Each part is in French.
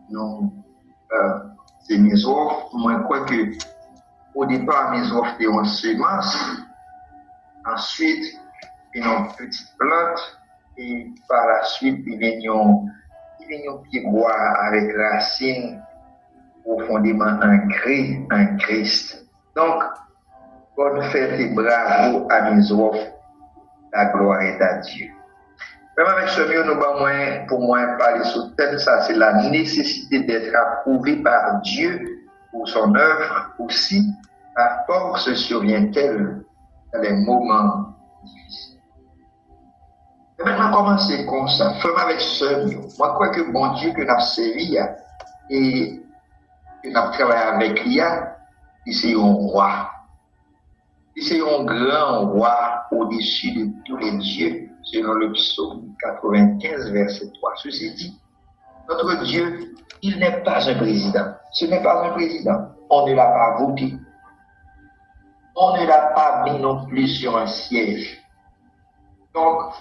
Non, c'est mes offres. Moi, je crois que au départ, mes offres étaient en semence. Ensuite, il y a une petite plante. Et par la suite, il y a un pied bois avec racines profondément ancrées en Christ. Donc, bonne fête et bravo à mes offres. La gloire est à Dieu. Même avec ce mieux, pour moi, parler sur le thème, ça, c'est la nécessité d'être approuvé par Dieu pour son œuvre. Aussi, la force survient-elle dans les moments difficiles. Et maintenant, commencer comme ça. Fais avec ce mieux. Moi, je crois que bon Dieu que nous avons servi et que nous avons travaillé avec lui, c'est un roi. C'est un grand roi au-dessus de tous les dieux, selon le psaume 95, verset 3. Ceci dit, notre Dieu, il n'est pas un président. Ce n'est pas un président. On ne l'a pas voté. On ne l'a pas mis non plus sur un siège. Donc,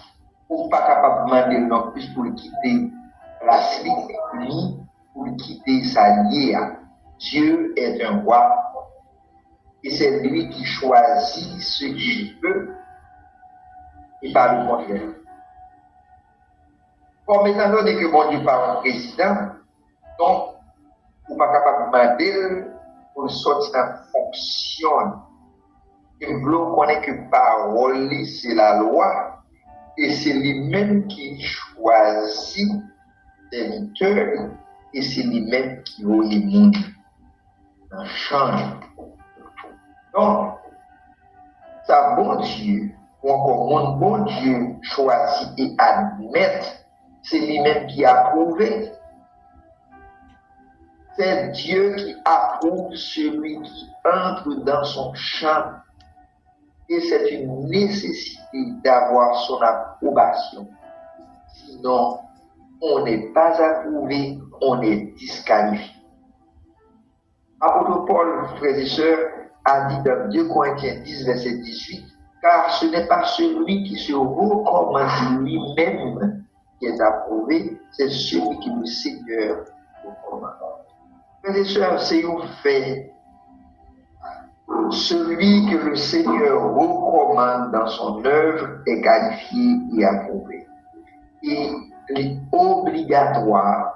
on n'est pas capable de demander non plus pour quitter la suite, ni pour quitter sa liée. Dieu est un roi. Et c'est lui qui choisit ce qu'il veut et pas le contraire. Comme étant donné que mon Dieu parle au président, donc, on n'est pas capable de demander pour sortir en fonction. Et vous connaissez que parole, c'est la loi, et c'est lui-même qui choisit les lecteurs, et c'est lui-même qui voit les mondes en change. Donc, ça, bon Dieu, ou encore mon bon Dieu choisit et admet, c'est lui-même qui a approuvé. C'est Dieu qui approuve celui qui entre dans son champ. Et c'est une nécessité d'avoir son approbation. Sinon, on n'est pas approuvé, on est disqualifié. Apôtre Paul, frères et sœurs, a dit dans 2 Corinthiens 10, verset 18, car ce n'est pas celui qui se recommande lui-même qui est approuvé, c'est celui qui le Seigneur recommande. Frères et sœurs, c'est un fait. Celui que le Seigneur recommande dans son œuvre est qualifié et approuvé. Et il est obligatoire,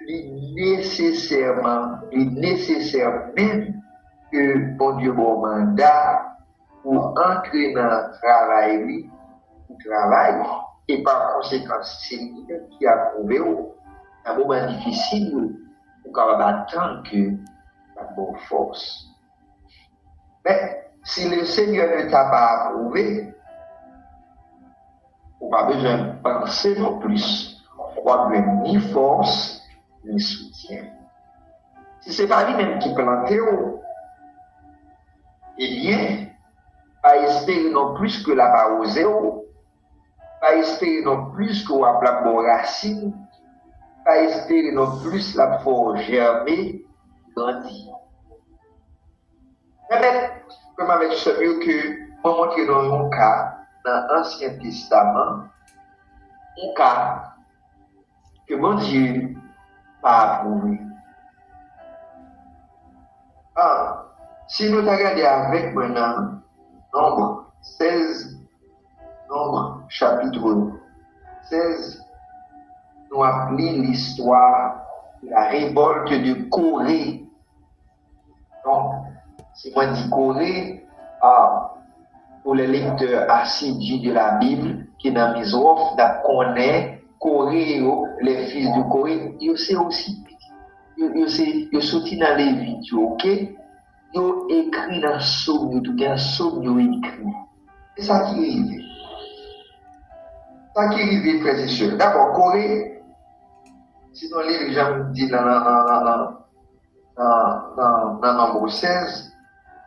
nécessaire même que bon Dieu bon mandat pour entrer dans le travail, et par conséquent, c'est lui qui a approuvé un moment difficile pour qu'on attendre que la bonne force. Mais si le Seigneur ne t'a pas approuvé, on n'a pas besoin de penser non plus. On n'a besoin ni force, ni soutien. Si ce n'est pas lui-même qui plante, eh bien, pas espérer non plus que la pas osé, pas espérer non plus qu'on a la bonne racine, pas espérer non plus la force germer, grandir. Mais comme avec ce mieux que, on montre dans un cas, dans l'Ancien Testament, un cas que mon Dieu pas approuvé. Ah, si nous regardons avec maintenant, Nombre 16, Nombre chapitre 16, nous appelons l'histoire de la révolte de Corée. Donc, si moi dis Corée, pour les lecteurs assidus de la Bible, qui dans mes offres, connaissent Corée, les fils de Corée, ils savent aussi, ils sont dans les vidéos, ok? Ils écrit dans Somme, tout cas, Somme, ils écrit. C'est ça qui arrive. Ça qui arrive, frères et sœurs. D'abord, Corée, sinon les gens me disent dans Nombre 16,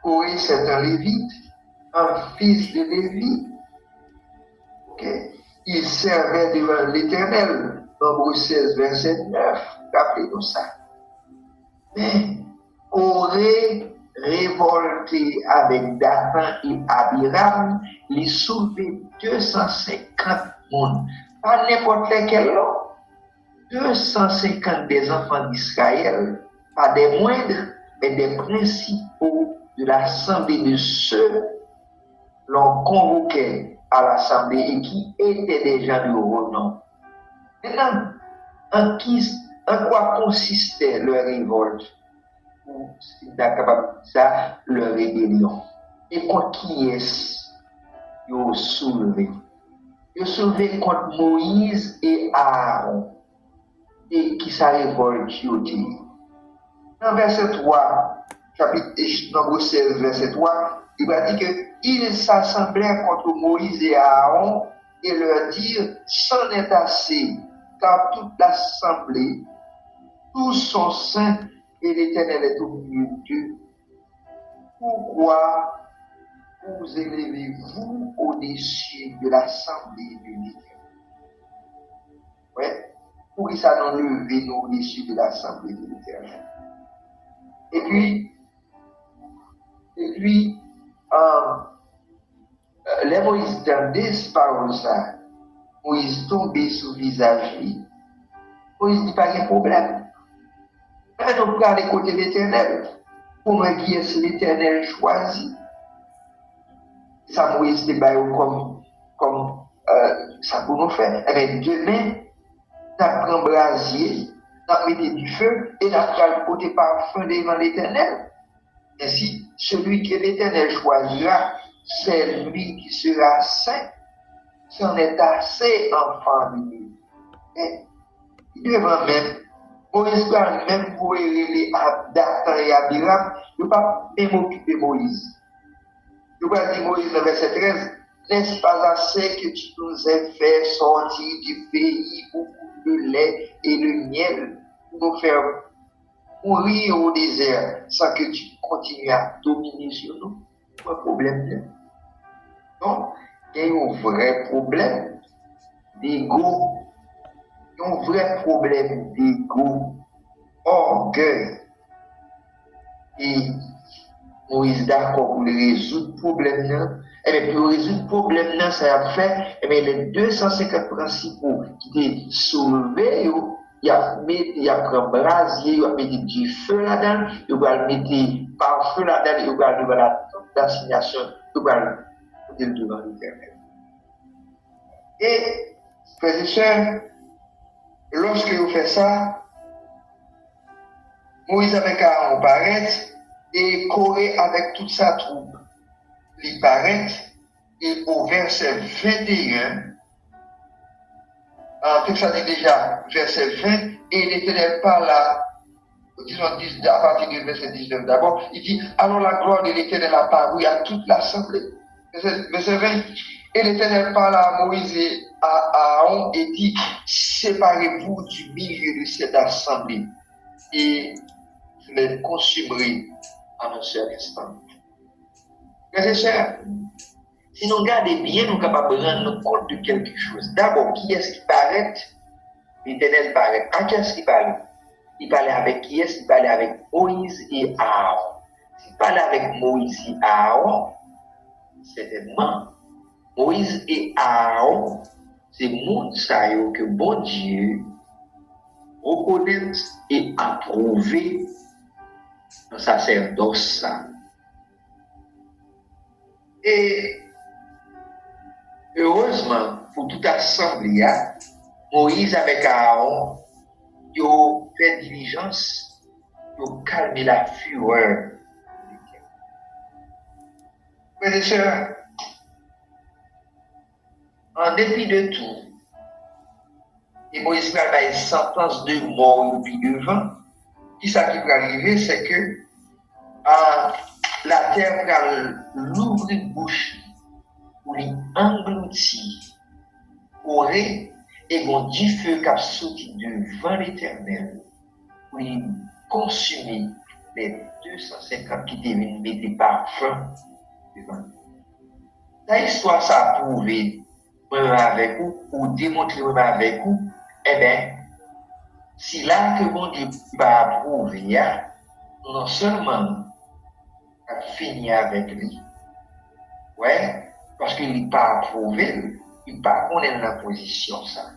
Corée, c'est un lévite, un fils de Lévi. Okay. Il servait devant l'Éternel. Nombre 16, verset 9. Rappelez-nous ça. Mais Corée, révolté avec Dathan et Abiram, les soulevé 250 personnes. Pas n'importe lesquels. 250 des enfants d'Israël, pas des moindres, mais des principaux de l'assemblée de ceux l'on convoquait à l'assemblée et qui étaient des gens de renom. Maintenant, en quoi consistait leur révolte? Ou, si on est capable de dire ça, leur rébellion. Et contre qui est-ce qu'ils ont soulevé? Ils ont soulevé contre Moïse et Aaron. Et qui sa révolte dit. Dans verset 3, chapitre 16, verset 3, il va dire qu'ils s'assemblèrent contre Moïse et Aaron et leur dirent, c'en est assez, car toute l'assemblée, tous sont saints et l'Éternel est au milieu d'eux. Pourquoi vous élevez-vous au-dessus de l'assemblée de l'Éternel? Ouais. Pour ça, nous levons au-dessus de l'assemblée de l'Éternel. Et puis, les Moïse entendait parole ça, Moïse tombait sous le visage. Moïse dit pas de problème. Mais nous prenons les côtés de l'Éternel. Pour moi, qui est l'Éternel choisi? Ça, Moïse dit comme ça pour nous faire. Eh bien, demain, nous prenons brasier, nous mettons du feu et nous prenons le côté parfum devant l'Éternel. Ainsi, celui que l'Éternel choisira, c'est lui qui sera saint. C'en est assez enfant de lui. Et devant même, Moïse va même pour les Dathan et Abiram, il ne va pas même occuper Moïse. Il va dire Moïse dans verset 13, n'est-ce pas assez que tu nous aies fait sortir du pays où le lait et le miel pour nous faire mourir au désert sans que tu continues à dominer sur nous? Pas de problème. Non, il y a un vrai problème d'ego. Il y a un vrai problème d'ego, orgueil. Et Moïse d'accord pour résoudre le problème. Et bien, pour résoudre le problème, ça a fait, et bien, les 250 principaux qui étaient soulevés, il a pris un brasier, il a mis du feu là-dedans, il va mettre par feu là-dedans, il va devant la tente d'assignation, il va le devant l'Éternel. Et, frères et sœurs, lorsque vous faites ça, Moïse avec Aaron paraît et Corée avec toute sa troupe. Il paraît et au verset 21, tout ça dit déjà, verset 20, et l'Éternel parle à partir du verset 19 d'abord, il dit, alors la gloire de l'Éternel apparut à toute l'assemblée. Verset 20, et l'Éternel parle à Moïse et à Aaron et dit, séparez-vous du milieu de cette assemblée et je les consumerai en un seul instant. Frères et sœurs, si nous regardons bien, nous sommes capables de rendre compte de quelque chose. D'abord, qui est-ce qui paraît? L'Éternel paraît. À qui est-ce qui parle? Il parlait avec qui est-ce? Il parlait avec Moïse et Aaron. S'il parlait avec Moïse et Aaron, certainement, Moïse et Aaron, c'est monde ça que bon Dieu reconnaît et approuve dans sa sacerdoce. Et heureusement, pour toute assemblée, Moïse avec Aaron, ils ont fait diligence, ils ont calmé la fureur. Frères et sœurs, en dépit de tout, et Moïse va avoir une sentence de mort depuis devant, qui ça qui va arriver, c'est que la terre va l'ouvrir bouche pour l'engloutir, aurait et bon du feu qui a sorti devant l'Éternel pour consumer les 250 qui devaient mettre parfum devant. La histoire ça a prouvé avec vous ou démontrer avec vous, eh bien, si là que bon Dieu va approuver, non seulement à finir avec lui, ouais, parce qu'il n'est pas approuvé, il n'est pas connaît la position ça.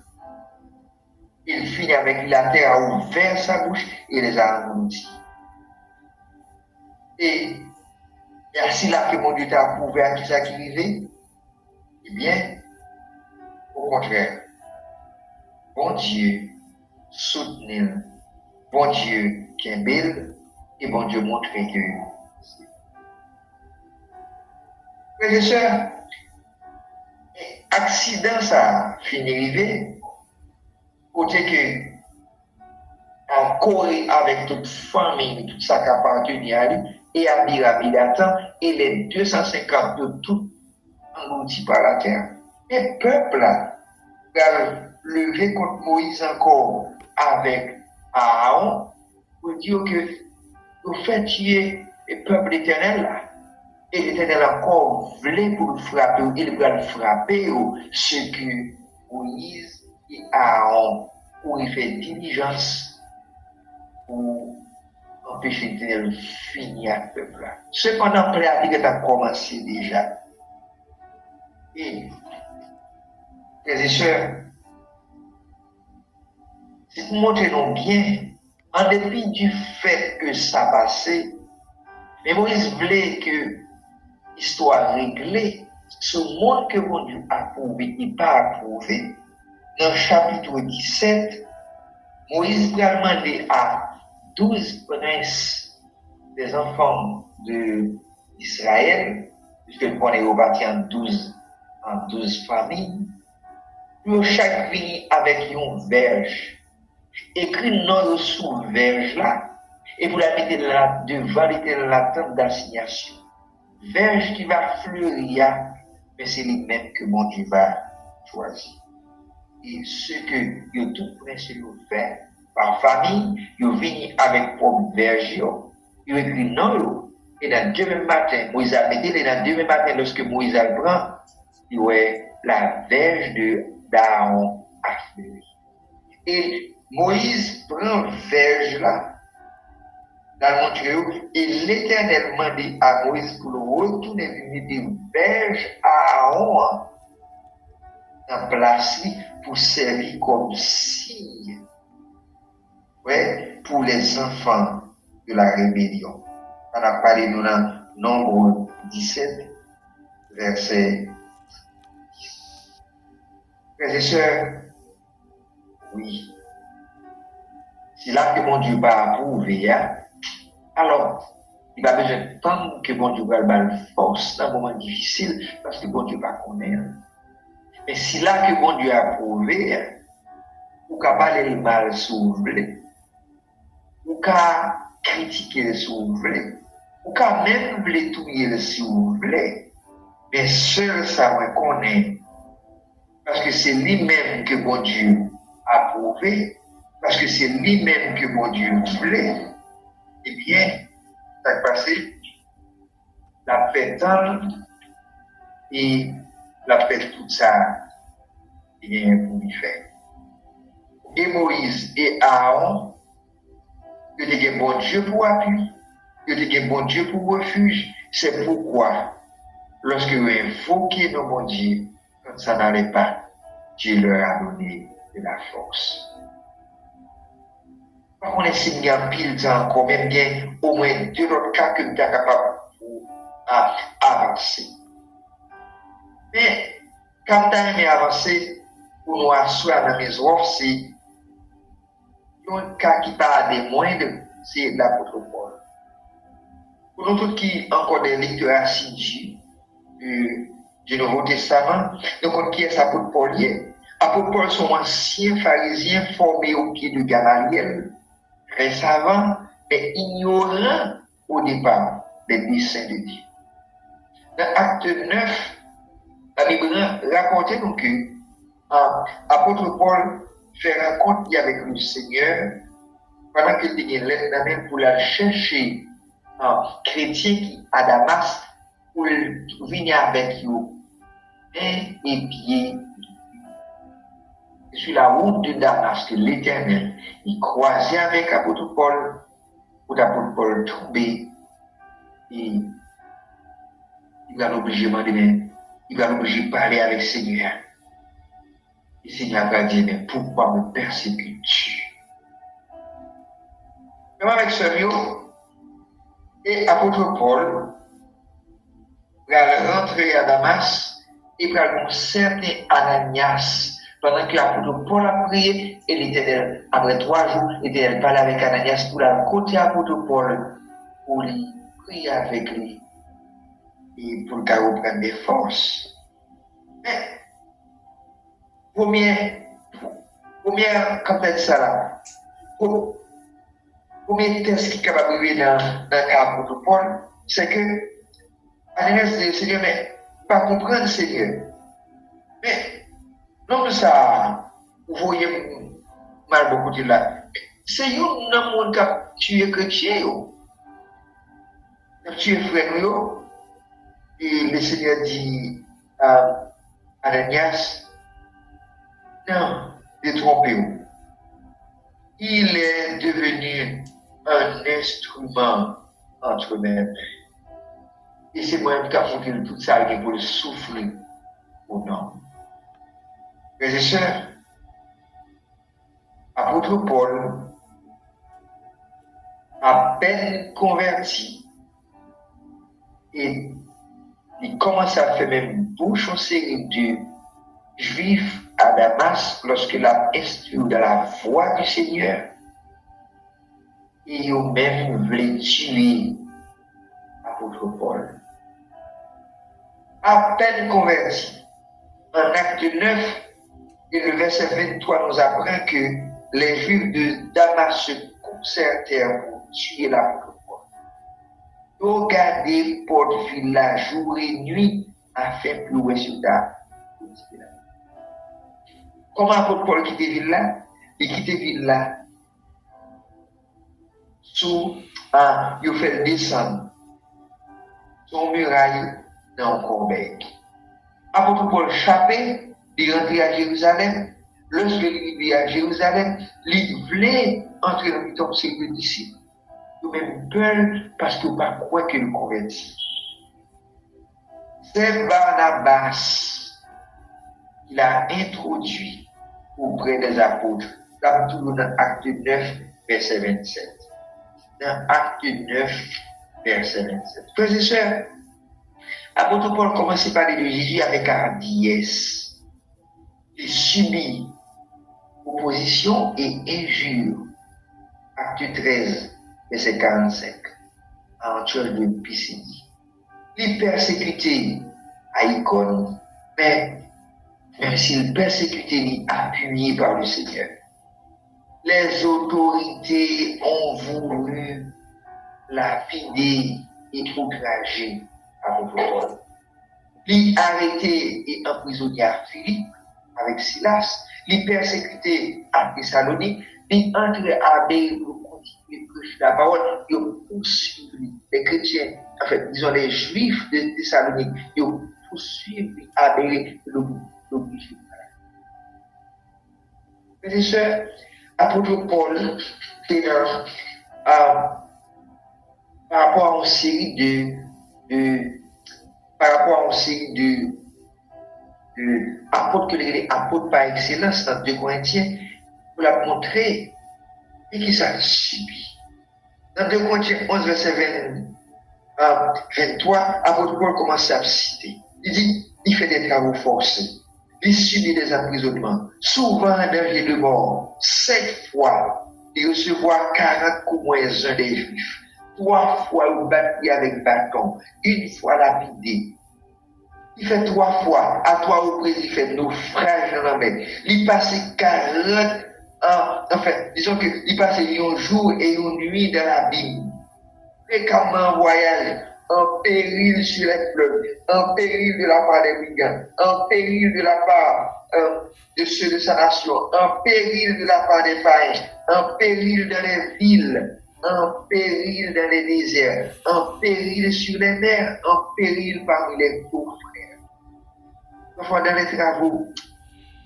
il finit avec la terre a ouvert sa bouche et les a engloutis. Et ainsi là que mon Dieu t'a approuvé à qui ça qui arrivait, eh bien, au contraire, bon Dieu soutenir, bon Dieu qui est belle, et bon Dieu montrer que. Frères et sœurs, accident ça finit arrivé, côté que en Corée avec toute famille, tout ça qui appartenait à lui, et à Mirabidatan, et les 250 de tout engloutis par la terre. Et peuple là, a levé contre Moïse encore avec Aaron pour dire que vous faites tuer le peuple éternel là. Et l'Éternel encore voulait pour le frapper, il va le frapper, ce que Moïse et Aaron ont fait diligence pour empêcher l'Éternel de finir avec le peuple. Cependant, la pratique a commencé déjà. Et, frères et sœurs, c'est pour montrer nous bien, en dépit du fait que ça passait, mais Moïse voulait que l'histoire réglée, ce monde que mon Dieu a approuvé et pas approuvé, dans le chapitre 17, Moïse a demandé à 12 princes des enfants d'Israël, puisque qu'on est rebâti en 12 familles, pour chaque venir avec une verge. Écrit non sous verge là, et vous la mettez là devant la tente d'assignation. Verge qui va fleurir, mais c'est lui-même que mon Dieu va choisir. Et ce que vous tout prince fait par famille, vous venez avec propre verge, vous écrit non, et dans demain matin, Moïse a mis, et dans demain matin, lorsque Moïse a prend, la verge d'Aaron a fleuri. Et Moïse prend verge là, dans le Montreux, et l'Éternel m'a dit à Moïse pour le retourner venir des verges à Aaron en place pour servir comme signe, ouais, pour les enfants de la rébellion. On a parlé dans Nombre 17, verset 10. Frères et sœurs, oui, c'est là que mon Dieu va approuver, hein? Alors, il va besoin de temps que bon Dieu va le force dans un moment difficile, parce que bon Dieu va connaître. Mais si là que bon Dieu a approuvé, ou qu'à parler le mal s'ouvrir, ou qu'à critiquer le s'ouvrir, ou qu'à même voulait touiller le s'ouvrir, mais seul ça me connaît, parce que c'est lui-même que bon Dieu a approuvé, parce que c'est lui-même que bon Dieu voulait. Eh bien, ça a passé, la paix et la paix tout ça, il y a un pour lui faire. Et Moïse et Aaron, ils étaient un bon Dieu pour appui, ils étaient un bon Dieu pour refuge. C'est pourquoi, lorsque vous invoquez nos bon Dieu, quand ça n'allait pas, Dieu leur a donné de la force. On est signé en pile temps, quand même bien au moins 2 autres cas que nous sommes capables d'avancer. Mais quand tu as avancé pour nous asseoir dans mes offres, c'est un cas qui parle des moindres, c'est l'apôtre Paul. Pour nous tous qui encore des lecteurs assidus du Nouveau Testament, donc qui est l'apôtre Paul? L'apôtre Paul, son ancien pharisien formé au pied de Gamaliel, très savant, mais ignorant au départ des desseins de Dieu. Dans Acte 9, la Bible racontait donc que l'apôtre Paul fait rencontre avec le Seigneur pendant qu'il était l'aide dans la main pour aller chercher un chrétien qui à Damas pour venir avec eux mains et pieds sur la route de Damas que l'Éternel il croisait avec l'apôtre Paul pour l'apôtre Paul tomber et il va l'obliger de parler avec le Seigneur. Le Seigneur va dire, mais pourquoi me persécutes-tu? Même avec ce mot, et apôtre Paul va rentrer à Damas et va un certain Ananias. Pendant que l'apôtre Paul a prié, et l'Éternel, après 3 jours, l'Éternel parle avec Ananias pour la côté apôtre Paul, pour lui prier avec lui et pour qu'il reprenne des forces. Mais, première, comme tu as dit ça là, premier test qui est capable d'arriver dans le cas de Paul, c'est que Ananias dit, Seigneur, mais pas comprendre, Seigneur. Mais, non, ça, vous voyez mal beaucoup de là. C'est un monde qui a tué chrétien, qui a tué frère, et le Seigneur dit à Ananias, non, détrompez-vous. Il est devenu un instrument entre mes mains. Et c'est moi qui ai montré tout ça pour le souffrir ou non. Frères et sœurs, apôtre Paul, à peine converti, et il commence à faire même bouche en série de juifs à Damas lorsqu'il a instruit dans la voie du Seigneur. Et ils ont même voulu tuer apôtre Paul. À peine converti, en acte 9, et le verset 23 nous apprend que les Juifs de Damas se concertèrent pour tuer l'apôtre Paul. Regardez Paul la jour et nuit afin de louer sur ta. Comment apôtre Paul quitte ville là? Il quitte ville là sous il fait descendre son muraille dans le corbeil. Apôtre Paul chapé, il rentre à Jérusalem. Lorsque il est à Jérusalem, il voulait entrer dans le temps de disciples. Il a même peur parce qu'il n'a pas quoi que le converti. C'est Barnabas qui l'a introduit auprès des apôtres. Comme toujours dans Acte 9, verset 27. Dans Acte 9, verset 27. Frères et sœurs, apôtre Paul commence par parler de Jésus avec hardiesse. Il subit opposition et injure. Acte 13, verset 45. En Antioche de Pisidie. Il persécuté à Icône, mais même s'il persécuté, il appuyé par le Seigneur. Les autorités ont voulu lapider et outrager apôtre Paul. Il arrêté et emprisonné à Philippe avec Silas, il persécuté à Thessalonique, il entré à Béryl pour continuer de prêcher la parole, il poursuivi les chrétiens, en fait, disons les juifs de Thessalonique, ils poursuivi à Béryl l'obligé. Mes et sœurs, apôtre Paul, par rapport à une série apôtres que les apôtres par excellence dans 2 Corinthiens, pour la montrer et qui ça subit. Dans 2 Corinthiens 11, verset 23, apôtre Paul commence à citer. Il dit, il fait des travaux forcés, il subit des emprisonnements, souvent un danger de mort, 5 fois, il recevoir 40 coups moins un des juifs, 3 fois il battu avec bâton, 1 fois lapidé. Il fait 3 fois, à 3 reprises, il fait naufrage dans la mer. Il passe 40 ans, enfin, disons qu'il passe un jour et une nuit dans l'abîme. Fréquemment en voyage, en péril sur les fleuves, en péril de la part des brigands, en péril de la part de ceux de sa nation, en péril de la part des païens, en péril dans les villes, en péril dans les déserts, en péril sur les mers, en péril parmi les pauvres frères. Parfois dans les travaux,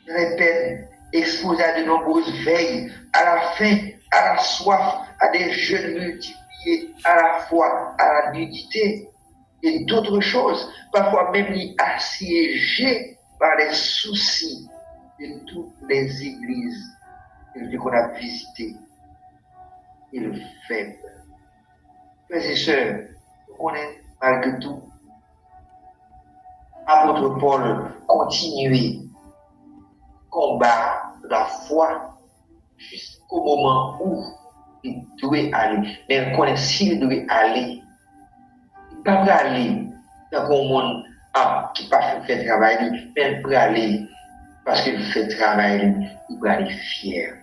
dans les peines, exposés à de nombreuses veilles, à la faim, à la soif, à des jeûnes multipliés, à la foi, à la nudité et d'autres choses, parfois même assiégés par les soucis de toutes les églises qu'on a visitées, il fait peur. Frères et sœurs, on est malgré tout, apôtre Paul continue combat la foi jusqu'au moment où il doit aller. Mais on connaît s'il doit aller. Il ne peut pas aller dans un monde qui ne peut pas faire travail, mais il peut aller parce qu'il fait travail, il peut aller fier.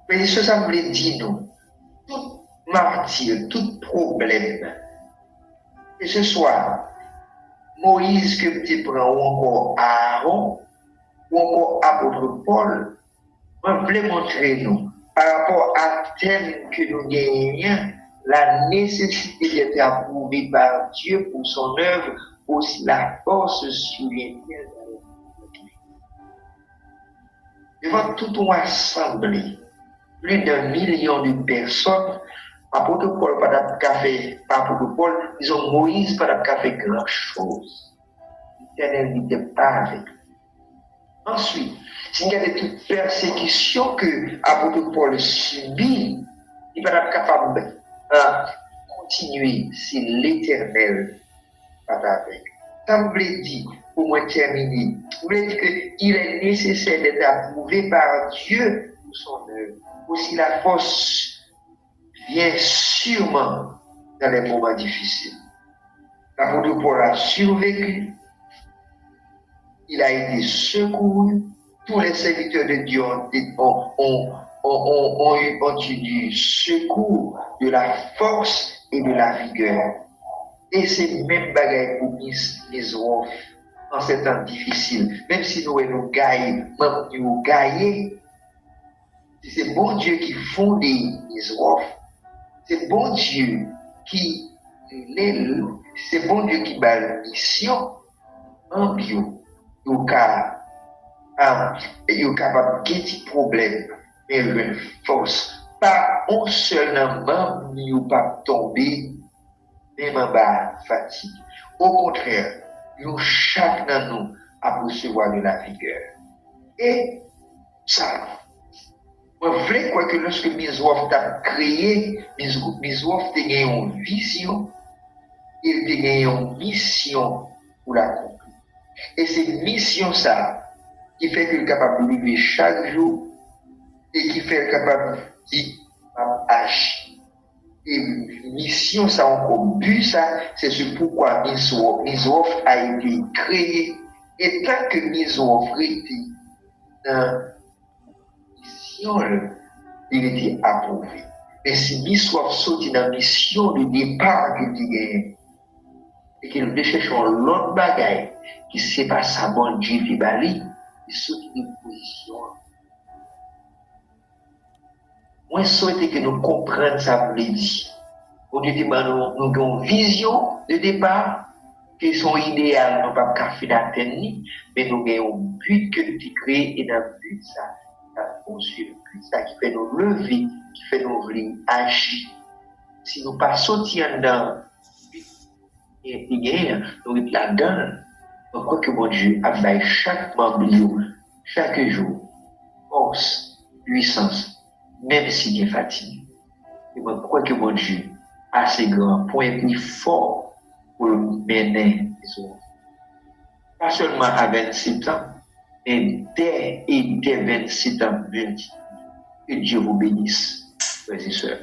Mais ça veut dire, nous, tout martyr, tout problème, que ce soit Moïse que tu prends, ou encore Aaron, ou encore apôtre Paul, on voulait montrer nous, par rapport à thème que nous gagnons, la nécessité d'être approuvé par Dieu pour son œuvre, aussi la force surhumaine. Devant toute une assemblée, plus d'1 million de personnes, apôtre Paul pas fait, apôtre Paul, disons Moïse pas fait grand chose. L'Éternel n'était pas avec lui. Ensuite, s'il y a toute persécution que apôtre Paul subit, il n'est pas capable de continuer si l'Éternel n'est pas avec. Ça veut dire, pour moi terminer, ça veut dire qu'il est nécessaire d'être approuvé par Dieu pour son œuvre. Aussi la force vient sûrement dans les moments difficiles. L'apôtre Paul a survécu, il a été secouru, tous les serviteurs de Dieu ont eu du secours, de la force et de la vigueur. Et c'est même bagaille pour Misrof en ces temps difficiles. Même si nous gagnons, même nous gagnons, c'est bon Dieu qui fonde Misrof. C'est bon Dieu qui l'élève. C'est bon Dieu qui bat la mission en bio. Il est capable de guérir problème, mais une force. Pas un seul membre n'y ou pas tomber, même en bas fatigue. Au contraire, nous, chaque d'entre nous, a recevoir de la vigueur. Et ça, je voulais quoi que lorsque Misrof a créé, Misrof a gagné une vision, il a gagné une mission pour l'accomplir. Et c'est une mission ça qui fait qu'il est capable de vivre chaque jour et qui fait qu'il est capable d'agir. Et mission ça encore but ça, c'est ce pourquoi Misrof a été créé. Et tant que Misrof était dans il était approuvé. Mais si Misrof sorti dans la mission de départ qu'il gagne, et qu'il veut chercher l'autre bagaille, qui ne sait pas sa bonne Dieu qui bali, il sorti de position. Moi, je souhaite que nous comprenions ça pour les dire. Au Dieu, nous avons une vision de départ, qui sont idéales, nous ne pouvons pas faire mais nous avons un but que nous avons créé, et dans le but, ça poursuit le but, ça qui fait nous lever, qui fait nous venir agir. Si nous ne pas sortir dans et nous sommes là-dedans, on croit que mon Dieu a fait chaque membre, chaque jour, force, puissance, même s'il est fatigué. Et on croit que mon Dieu a assez grand, point plus fort pour le mener les autres. Pas seulement à 27 ans, mais dès 27 ans, que Dieu vous bénisse, frères et sœurs.